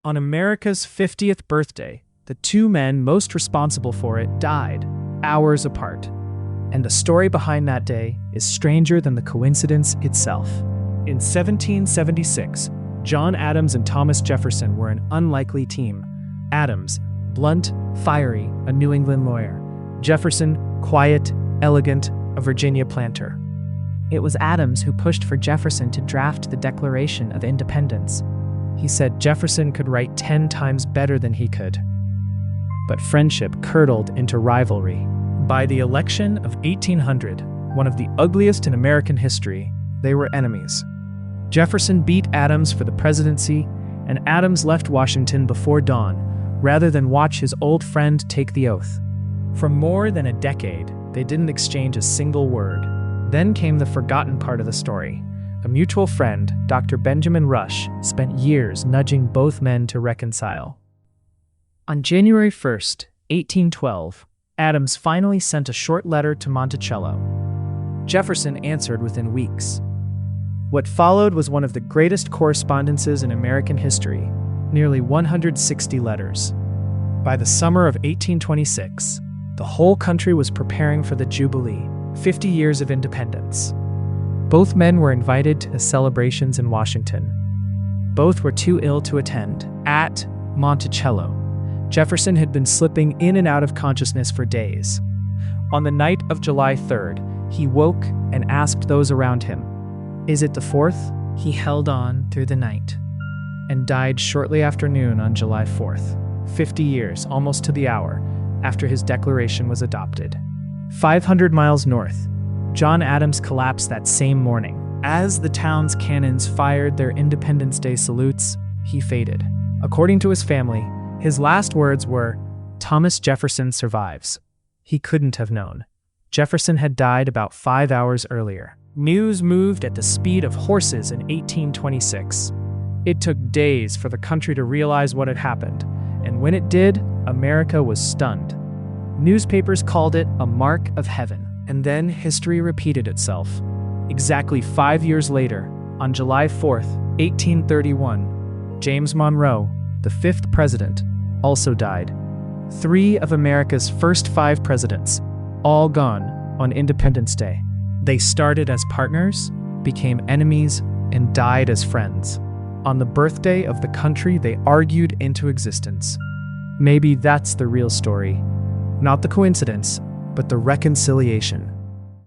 On America's 50th birthday, the two men most responsible for it died, hours apart. And the story behind that day is stranger than the coincidence itself. In 1776, John Adams and Thomas Jefferson were an unlikely team. Adams, blunt, fiery, a New England lawyer. Jefferson, quiet, elegant, a Virginia planter. It was Adams who pushed for Jefferson to draft the Declaration of Independence. He said Jefferson could write 10 times better than he could. But friendship curdled into rivalry. By the election of 1800, one of the ugliest in American history, they were enemies. Jefferson beat Adams for the presidency, and Adams left Washington before dawn, rather than watch his old friend take the oath. For more than a decade, they didn't exchange a single word. Then came the forgotten part of the story. A mutual friend, Dr. Benjamin Rush, spent years nudging both men to reconcile. On January 1st, 1812, Adams finally sent a short letter to Monticello. Jefferson answered within weeks. What followed was one of the greatest correspondences in American history, nearly 160 letters. By the summer of 1826, the whole country was preparing for the Jubilee, 50 years of independence. Both men were invited to the celebrations in Washington. Both were too ill to attend. At Monticello, Jefferson had been slipping in and out of consciousness for days. On the night of July 3rd, he woke and asked those around him, "Is it the 4th?" He held on through the night and died shortly after noon on July 4th, 50 years, almost to the hour, after his declaration was adopted. 500 miles north, John Adams collapsed that same morning. As the town's cannons fired their Independence Day salutes, he faded. According to his family, his last words were, "Thomas Jefferson survives." He couldn't have known. Jefferson had died about 5 hours earlier. News moved at the speed of horses in 1826. It took days for the country to realize what had happened, and when it did, America was stunned. Newspapers called it a mark of heaven. And then history repeated itself. Exactly 5 years later, on July 4th, 1831, James Monroe, the 5th president, also died. 3 of America's first 5 presidents, all gone on Independence Day. They started as partners, became enemies, and died as friends. On the birthday of the country they argued into existence. Maybe that's the real story. Not the coincidence, but the reconciliation.